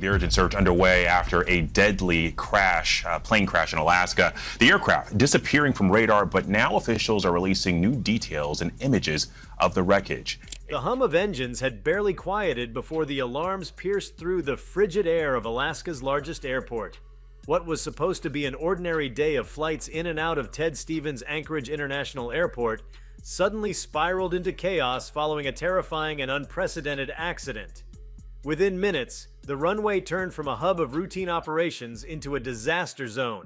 The urgent search underway after a deadly plane crash in Alaska. The aircraft disappearing from radar, but now officials are releasing new details and images of the wreckage. The hum of engines had barely quieted before the alarms pierced through the frigid air of Alaska's largest airport. What was supposed to be an ordinary day of flights in and out of Ted Stevens Anchorage International Airport suddenly spiraled into chaos following a terrifying and unprecedented accident. Within minutes, the runway turned from a hub of routine operations into a disaster zone,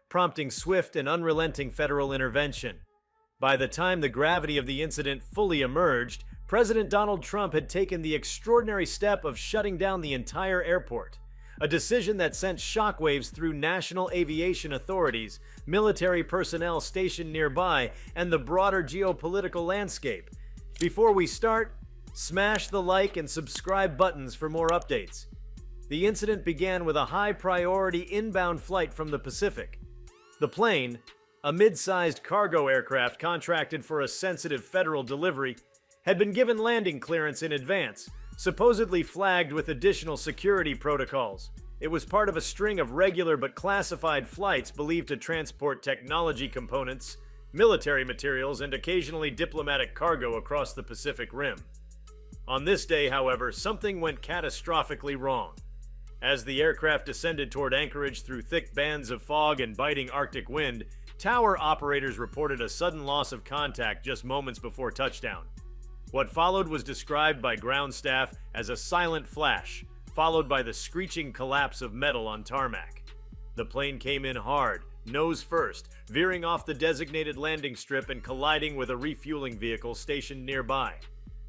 prompting swift and unrelenting federal intervention. By the time the gravity of the incident fully emerged, President Donald Trump had taken the extraordinary step of shutting down the entire airport, a decision that sent shockwaves through national aviation authorities, military personnel stationed nearby, and the broader geopolitical landscape. Before we start, smash the like and subscribe buttons for more updates. The incident began with a high-priority inbound flight from the Pacific. The plane, a mid-sized cargo aircraft contracted for a sensitive federal delivery, had been given landing clearance in advance, supposedly flagged with additional security protocols. It was part of a string of regular but classified flights believed to transport technology components, military materials, and occasionally diplomatic cargo across the Pacific Rim. On this day, however, something went catastrophically wrong. As the aircraft descended toward Anchorage through thick bands of fog and biting Arctic wind, tower operators reported a sudden loss of contact just moments before touchdown. What followed was described by ground staff as a silent flash, followed by the screeching collapse of metal on tarmac. The plane came in hard, nose first, veering off the designated landing strip and colliding with a refueling vehicle stationed nearby.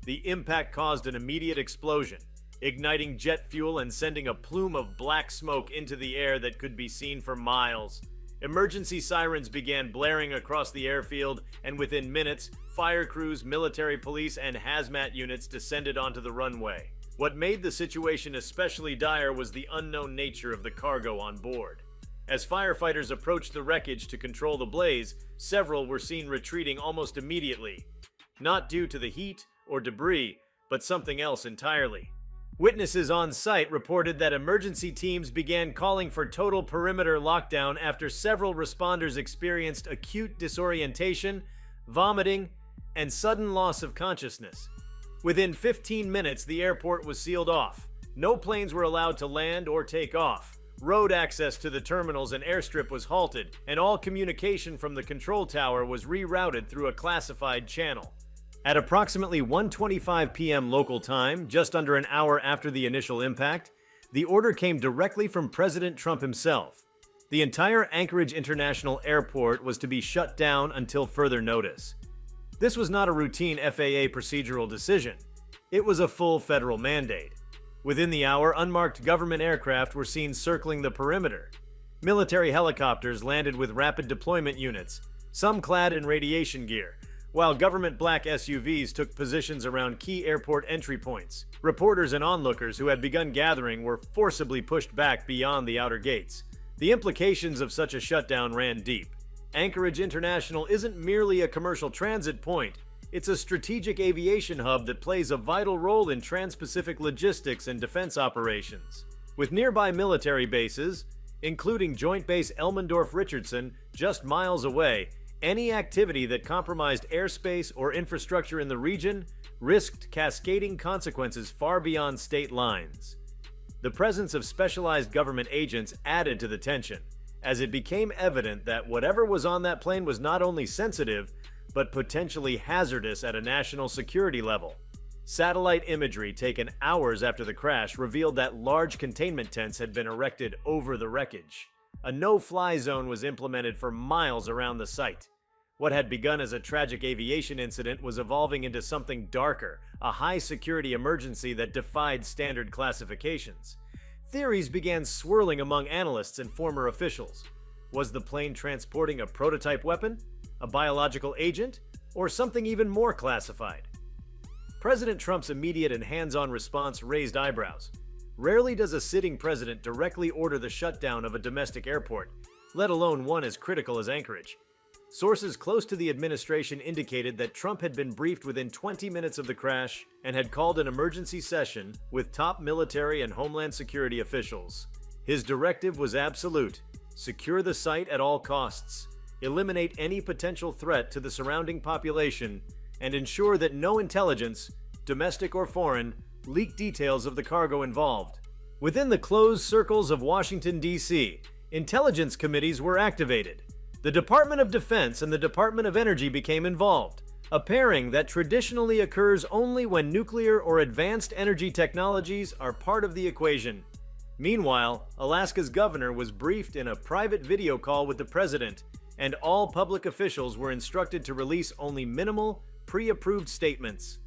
The impact caused an immediate explosion, igniting jet fuel and sending a plume of black smoke into the air that could be seen for miles. Emergency sirens began blaring across the airfield, and within minutes, fire crews, military police, and hazmat units descended onto the runway. What made the situation especially dire was the unknown nature of the cargo on board. As firefighters approached the wreckage to control the blaze, several were seen retreating almost immediately, not due to the heat or debris, but something else entirely. Witnesses on site reported that emergency teams began calling for total perimeter lockdown after several responders experienced acute disorientation, vomiting, and sudden loss of consciousness. Within 15 minutes, the airport was sealed off. No planes were allowed to land or take off. Road access to the terminals and airstrip was halted, and all communication from the control tower was rerouted through a classified channel. At approximately 1:25 p.m. local time, just under an hour after the initial impact, the order came directly from President Trump himself. The entire Anchorage International Airport was to be shut down until further notice. This was not a routine FAA procedural decision. It was a full federal mandate. Within the hour, unmarked government aircraft were seen circling the perimeter. Military helicopters landed with rapid deployment units, some clad in radiation gear, while government black SUVs took positions around key airport entry points. Reporters and onlookers who had begun gathering were forcibly pushed back beyond the outer gates. The implications of such a shutdown ran deep. Anchorage International isn't merely a commercial transit point, it's a strategic aviation hub that plays a vital role in trans-Pacific logistics and defense operations. With nearby military bases, including Joint Base Elmendorf-Richardson just miles away, any activity that compromised airspace or infrastructure in the region risked cascading consequences far beyond state lines. The presence of specialized government agents added to the tension, as it became evident that whatever was on that plane was not only sensitive, but potentially hazardous at a national security level. Satellite imagery taken hours after the crash revealed that large containment tents had been erected over the wreckage. A no-fly zone was implemented for miles around the site. What had begun as a tragic aviation incident was evolving into something darker, a high-security emergency that defied standard classifications. Theories began swirling among analysts and former officials. Was the plane transporting a prototype weapon, a biological agent, or something even more classified? President Trump's immediate and hands-on response raised eyebrows. Rarely does a sitting president directly order the shutdown of a domestic airport, let alone one as critical as Anchorage. Sources close to the administration indicated that Trump had been briefed within 20 minutes of the crash and had called an emergency session with top military and homeland security officials. His directive was absolute: secure the site at all costs, eliminate any potential threat to the surrounding population, and ensure that no intelligence, domestic or foreign, leaked details of the cargo involved. Within the closed circles of Washington, D.C., intelligence committees were activated. The Department of Defense and the Department of Energy became involved, a pairing that traditionally occurs only when nuclear or advanced energy technologies are part of the equation. Meanwhile, Alaska's governor was briefed in a private video call with the president, and all public officials were instructed to release only minimal, pre-approved statements.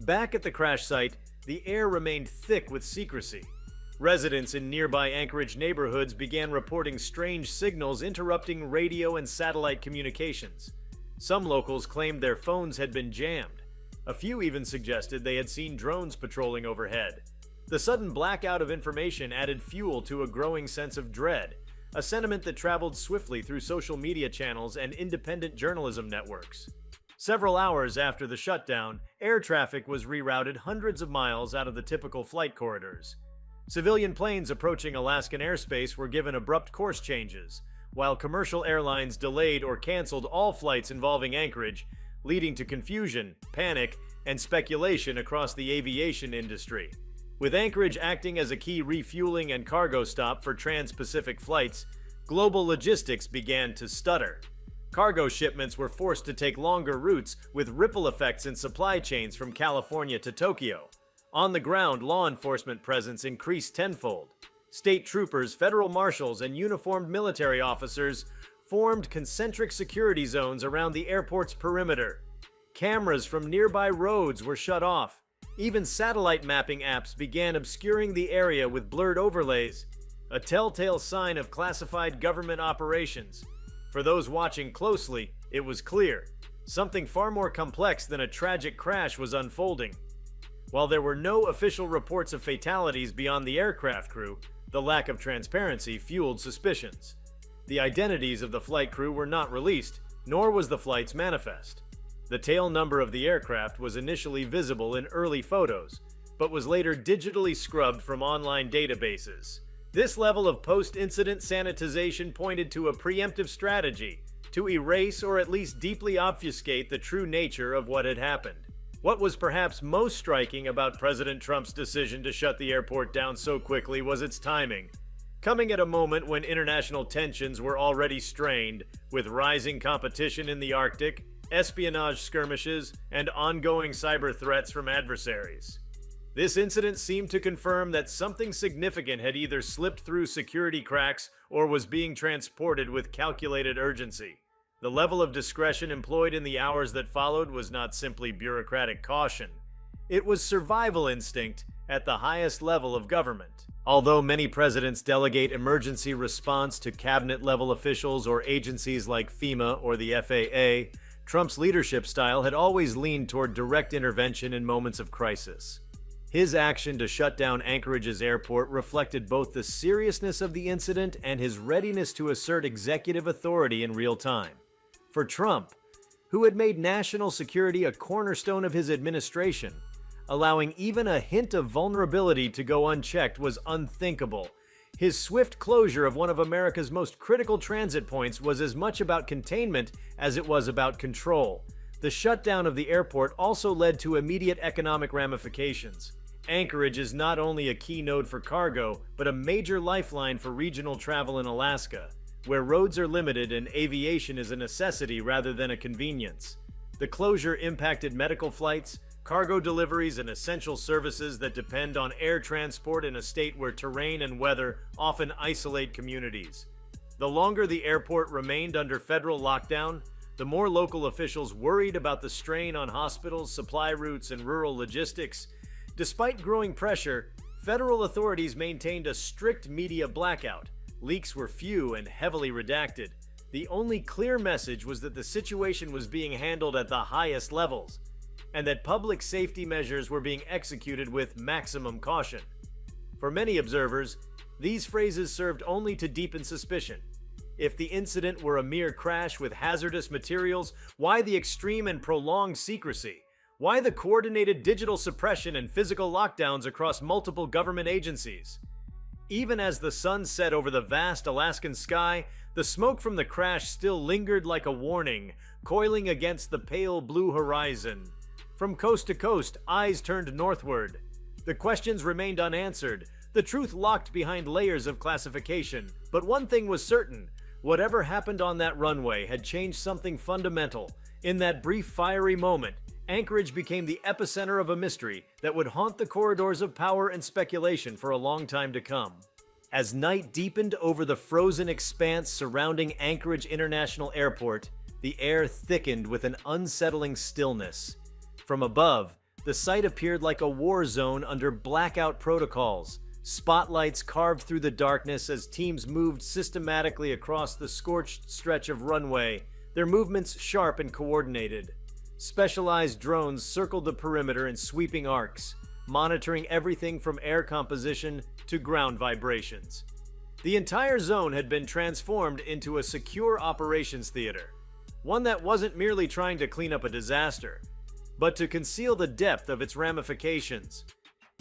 Back at the crash site, the air remained thick with secrecy. Residents in nearby Anchorage neighborhoods began reporting strange signals interrupting radio and satellite communications. Some locals claimed their phones had been jammed. A few even suggested they had seen drones patrolling overhead. The sudden blackout of information added fuel to a growing sense of dread, a sentiment that traveled swiftly through social media channels and independent journalism networks. Several hours after the shutdown, air traffic was rerouted hundreds of miles out of the typical flight corridors. Civilian planes approaching Alaskan airspace were given abrupt course changes, while commercial airlines delayed or canceled all flights involving Anchorage, leading to confusion, panic, and speculation across the aviation industry. With Anchorage acting as a key refueling and cargo stop for trans-Pacific flights, global logistics began to stutter. Cargo shipments were forced to take longer routes, with ripple effects in supply chains from California to Tokyo. On the ground, law enforcement presence increased tenfold. State troopers, federal marshals, and uniformed military officers formed concentric security zones around the airport's perimeter. Cameras from nearby roads were shut off. Even satellite mapping apps began obscuring the area with blurred overlays, a telltale sign of classified government operations. For those watching closely, it was clear something far more complex than a tragic crash was unfolding. While there were no official reports of fatalities beyond the aircraft crew, the lack of transparency fueled suspicions. The identities of the flight crew were not released, nor was the flight's manifest. The tail number of the aircraft was initially visible in early photos, but was later digitally scrubbed from online databases. This level of post-incident sanitization pointed to a preemptive strategy to erase or at least deeply obfuscate the true nature of what had happened. What was perhaps most striking about President Trump's decision to shut the airport down so quickly was its timing. Coming at a moment when international tensions were already strained, with rising competition in the Arctic, espionage skirmishes, and ongoing cyber threats from adversaries. This incident seemed to confirm that something significant had either slipped through security cracks or was being transported with calculated urgency. The level of discretion employed in the hours that followed was not simply bureaucratic caution. It was survival instinct at the highest level of government. Although many presidents delegate emergency response to cabinet-level officials or agencies like FEMA or the FAA, Trump's leadership style had always leaned toward direct intervention in moments of crisis. His action to shut down Anchorage's airport reflected both the seriousness of the incident and his readiness to assert executive authority in real time. For Trump, who had made national security a cornerstone of his administration, allowing even a hint of vulnerability to go unchecked was unthinkable. His swift closure of one of America's most critical transit points was as much about containment as it was about control. The shutdown of the airport also led to immediate economic ramifications. Anchorage is not only a key node for cargo, but a major lifeline for regional travel in Alaska, where roads are limited and aviation is a necessity rather than a convenience. The closure impacted medical flights, cargo deliveries, and essential services that depend on air transport in a state where terrain and weather often isolate communities. The longer the airport remained under federal lockdown, the more local officials worried about the strain on hospitals, supply routes, and rural logistics. Despite growing pressure, federal authorities maintained a strict media blackout. Leaks were few and heavily redacted. The only clear message was that the situation was being handled at the highest levels, and that public safety measures were being executed with maximum caution. For many observers, these phrases served only to deepen suspicion. If the incident were a mere crash with hazardous materials, why the extreme and prolonged secrecy? Why the coordinated digital suppression and physical lockdowns across multiple government agencies? Even as the sun set over the vast Alaskan sky, the smoke from the crash still lingered like a warning, coiling against the pale blue horizon. From coast to coast, eyes turned northward. The questions remained unanswered, the truth locked behind layers of classification. But one thing was certain: whatever happened on that runway had changed something fundamental. In that brief fiery moment, Anchorage became the epicenter of a mystery that would haunt the corridors of power and speculation for a long time to come. As night deepened over the frozen expanse surrounding Anchorage International Airport, the air thickened with an unsettling stillness. From above, the site appeared like a war zone under blackout protocols. Spotlights carved through the darkness as teams moved systematically across the scorched stretch of runway, their movements sharp and coordinated. Specialized drones circled the perimeter in sweeping arcs, monitoring everything from air composition to ground vibrations. The entire zone had been transformed into a secure operations theater, one that wasn't merely trying to clean up a disaster, but to conceal the depth of its ramifications.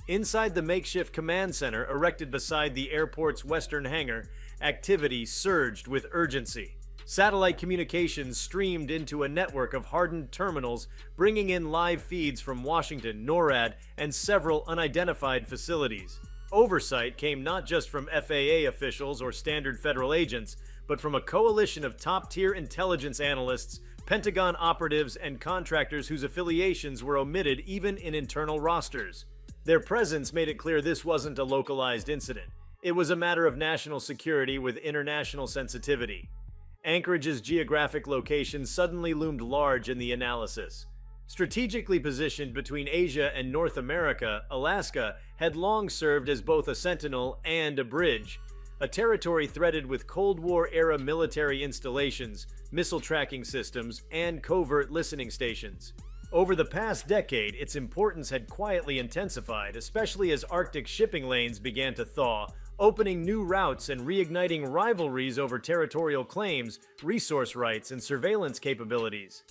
Inside the makeshift command center erected beside the airport's western hangar, activity surged with urgency. Satellite communications streamed into a network of hardened terminals, bringing in live feeds from Washington, NORAD, and several unidentified facilities. Oversight came not just from FAA officials or standard federal agents, but from a coalition of top-tier intelligence analysts, Pentagon operatives, and contractors whose affiliations were omitted even in internal rosters. Their presence made it clear this wasn't a localized incident. It was a matter of national security with international sensitivity. Anchorage's geographic location suddenly loomed large in the analysis. Strategically positioned between Asia and North America, Alaska had long served as both a sentinel and a bridge, a territory threaded with Cold War-era military installations, missile tracking systems, and covert listening stations. Over the past decade, its importance had quietly intensified, especially as Arctic shipping lanes began to thaw, opening new routes and reigniting rivalries over territorial claims, resource rights, and surveillance capabilities.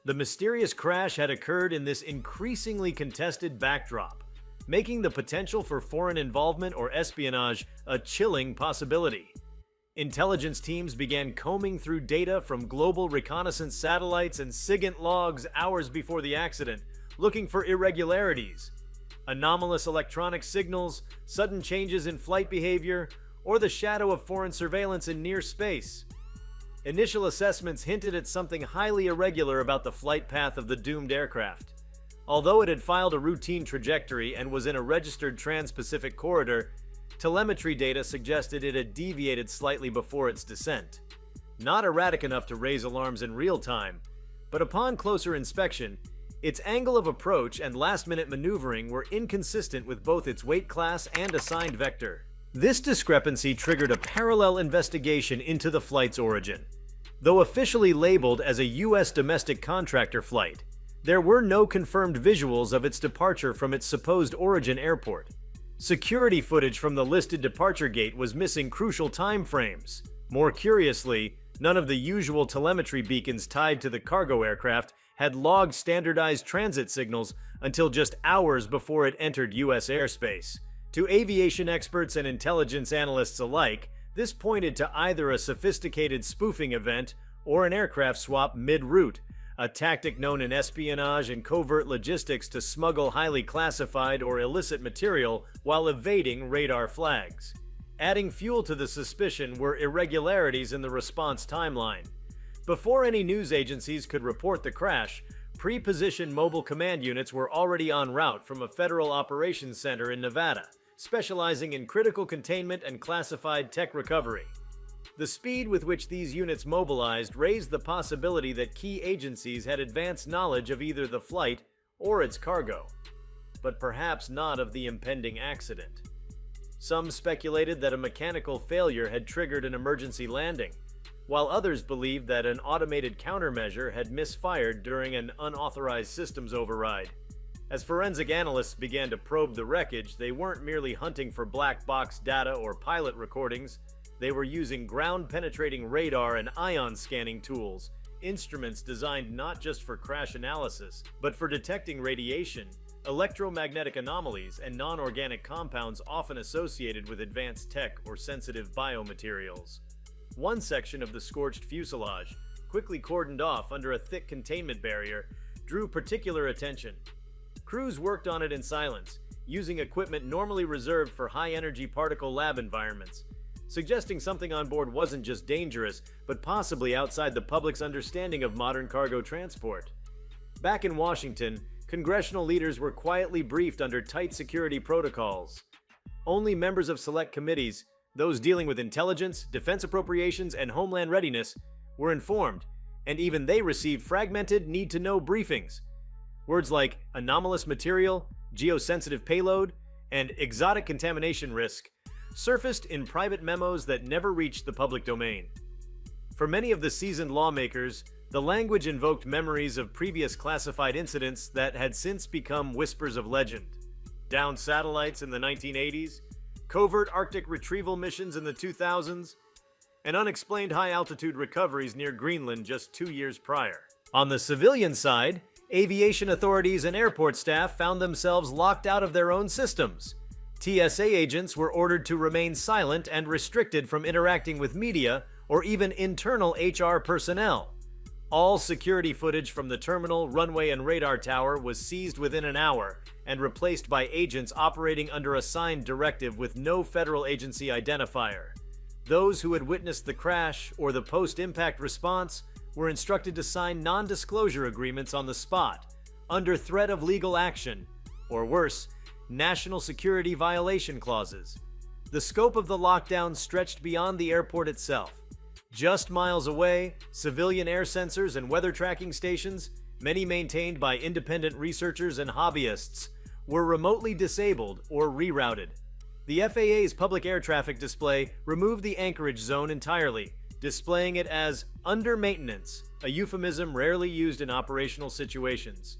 The mysterious crash had occurred in this increasingly contested backdrop, making the potential for foreign involvement or espionage a chilling possibility. Intelligence teams began combing through data from global reconnaissance satellites and SIGINT logs hours before the accident, looking for irregularities. Anomalous electronic signals, sudden changes in flight behavior, or the shadow of foreign surveillance in near space. Initial assessments hinted at something highly irregular about the flight path of the doomed aircraft. Although it had filed a routine trajectory and was in a registered trans-Pacific corridor, telemetry data suggested it had deviated slightly before its descent. Not erratic enough to raise alarms in real time, but upon closer inspection, its angle of approach and last-minute maneuvering were inconsistent with both its weight class and assigned vector. This discrepancy triggered a parallel investigation into the flight's origin. Though officially labeled as a U.S. domestic contractor flight, there were no confirmed visuals of its departure from its supposed origin airport. Security footage from the listed departure gate was missing crucial time frames. More curiously, none of the usual telemetry beacons tied to the cargo aircraft had logged standardized transit signals until just hours before it entered U.S. airspace. To aviation experts and intelligence analysts alike, this pointed to either a sophisticated spoofing event or an aircraft swap mid-route, a tactic known in espionage and covert logistics to smuggle highly classified or illicit material while evading radar flags. Adding fuel to the suspicion were irregularities in the response timeline. Before any news agencies could report the crash, pre-positioned mobile command units were already en route from a federal operations center in Nevada, specializing in critical containment and classified tech recovery. The speed with which these units mobilized raised the possibility that key agencies had advanced knowledge of either the flight or its cargo, but perhaps not of the impending accident. Some speculated that a mechanical failure had triggered an emergency landing, while others believed that an automated countermeasure had misfired during an unauthorized systems override. As forensic analysts began to probe the wreckage, they weren't merely hunting for black box data or pilot recordings. they were using ground-penetrating radar and ion scanning tools, instruments designed not just for crash analysis, but for detecting radiation, electromagnetic anomalies, and non-organic compounds often associated with advanced tech or sensitive biomaterials. One section of the scorched fuselage, quickly cordoned off under a thick containment barrier, drew particular attention. Crews worked on it in silence, using equipment normally reserved for high-energy particle lab environments, suggesting something on board wasn't just dangerous, but possibly outside the public's understanding of modern cargo transport. Back in Washington, congressional leaders were quietly briefed under tight security protocols. Only members of select committees, those dealing with intelligence, defense appropriations, and homeland readiness, were informed, and even they received fragmented need-to-know briefings. Words like anomalous material, geosensitive payload, and exotic contamination risk surfaced in private memos that never reached the public domain. For many of the seasoned lawmakers, the language invoked memories of previous classified incidents that had since become whispers of legend. Downed satellites in the 1980s, covert Arctic retrieval missions in the 2000s, and unexplained high-altitude recoveries near Greenland just 2 years prior. On the civilian side, aviation authorities and airport staff found themselves locked out of their own systems. TSA agents were ordered to remain silent and restricted from interacting with media or even internal HR personnel. All security footage from the terminal, runway, and radar tower was seized within an hour and replaced by agents operating under a signed directive with no federal agency identifier. Those who had witnessed the crash or the post-impact response were instructed to sign non-disclosure agreements on the spot, under threat of legal action, or worse, national security violation clauses. The scope of the lockdown stretched beyond the airport itself. Just miles away, civilian air sensors and weather tracking stations, many maintained by independent researchers and hobbyists, were remotely disabled or rerouted. The FAA's public air traffic display removed the anchorage zone entirely, displaying it as under maintenance, a euphemism rarely used in operational situations.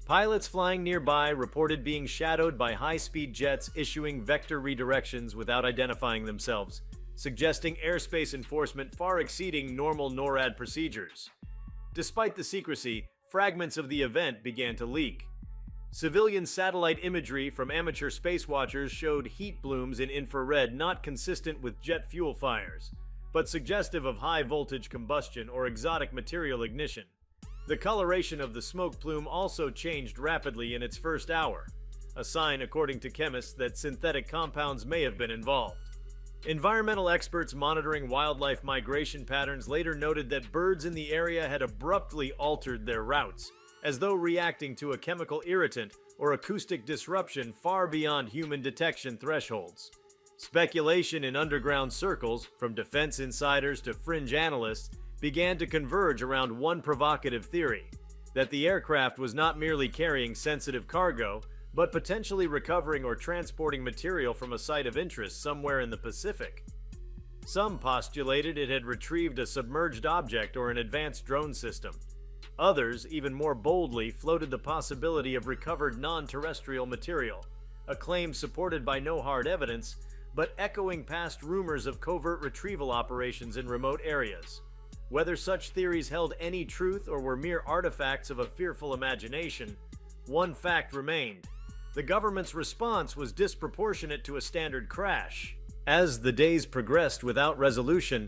Pilots flying nearby reported being shadowed by high-speed jets issuing vector redirections without identifying themselves, suggesting airspace enforcement far exceeding normal NORAD procedures. Despite the secrecy, fragments of the event began to leak. Civilian satellite imagery from amateur space watchers showed heat blooms in infrared not consistent with jet fuel fires, but suggestive of high-voltage combustion or exotic material ignition. The coloration of the smoke plume also changed rapidly in its first hour, a sign, according to chemists, that synthetic compounds may have been involved. Environmental experts monitoring wildlife migration patterns later noted that birds in the area had abruptly altered their routes, as though reacting to a chemical irritant or acoustic disruption far beyond human detection thresholds. Speculation in underground circles, from defense insiders to fringe analysts, began to converge around one provocative theory: that the aircraft was not merely carrying sensitive cargo, but potentially recovering or transporting material from a site of interest somewhere in the Pacific. Some postulated it had retrieved a submerged object or an advanced drone system. Others, even more boldly, floated the possibility of recovered non-terrestrial material, a claim supported by no hard evidence, but echoing past rumors of covert retrieval operations in remote areas. Whether such theories held any truth or were mere artifacts of a fearful imagination, one fact remained: the government's response was disproportionate to a standard crash. As the days progressed without resolution,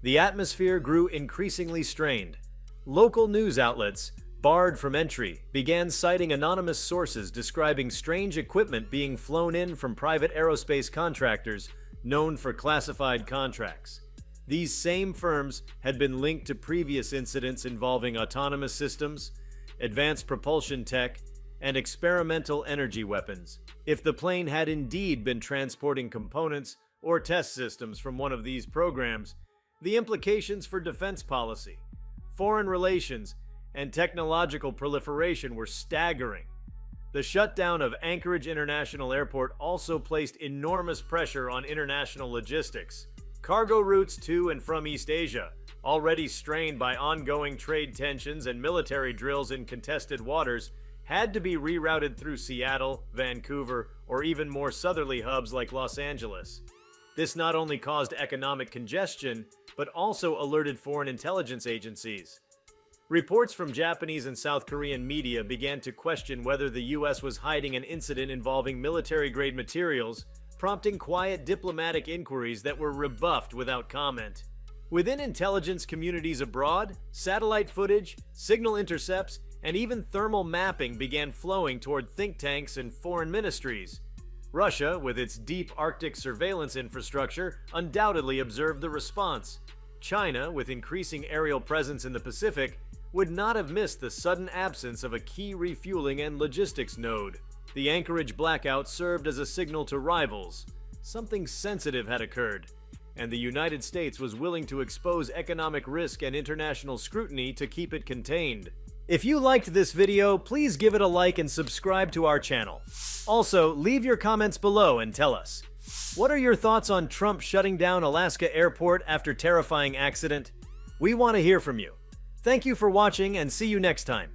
the atmosphere grew increasingly strained. Local news outlets, barred from entry, began citing anonymous sources describing strange equipment being flown in from private aerospace contractors known for classified contracts. These same firms had been linked to previous incidents involving autonomous systems, advanced propulsion tech, and experimental energy weapons. If the plane had indeed been transporting components or test systems from one of these programs, the implications for defense policy, foreign relations, and technological proliferation were staggering. The shutdown of Anchorage International Airport also placed enormous pressure on international logistics. Cargo routes to and from East Asia, already strained by ongoing trade tensions and military drills in contested waters, had to be rerouted through Seattle, Vancouver, or even more southerly hubs like Los Angeles. This not only caused economic congestion, but also alerted foreign intelligence agencies. Reports from Japanese and South Korean media began to question whether the US was hiding an incident involving military-grade materials, prompting quiet diplomatic inquiries that were rebuffed without comment. Within intelligence communities abroad, satellite footage, signal intercepts, and even thermal mapping began flowing toward think tanks and foreign ministries. Russia, with its deep Arctic surveillance infrastructure, undoubtedly observed the response. China, with increasing aerial presence in the Pacific, would not have missed the sudden absence of a key refueling and logistics node. The Anchorage blackout served as a signal to rivals. Something sensitive had occurred, and the United States was willing to expose economic risk and international scrutiny to keep it contained. If you liked this video, please give it a like and subscribe to our channel. Also, leave your comments below and tell us. What are your thoughts on Trump shutting down Alaska airport after terrifying accident? We want to hear from you. Thank you for watching and see you next time.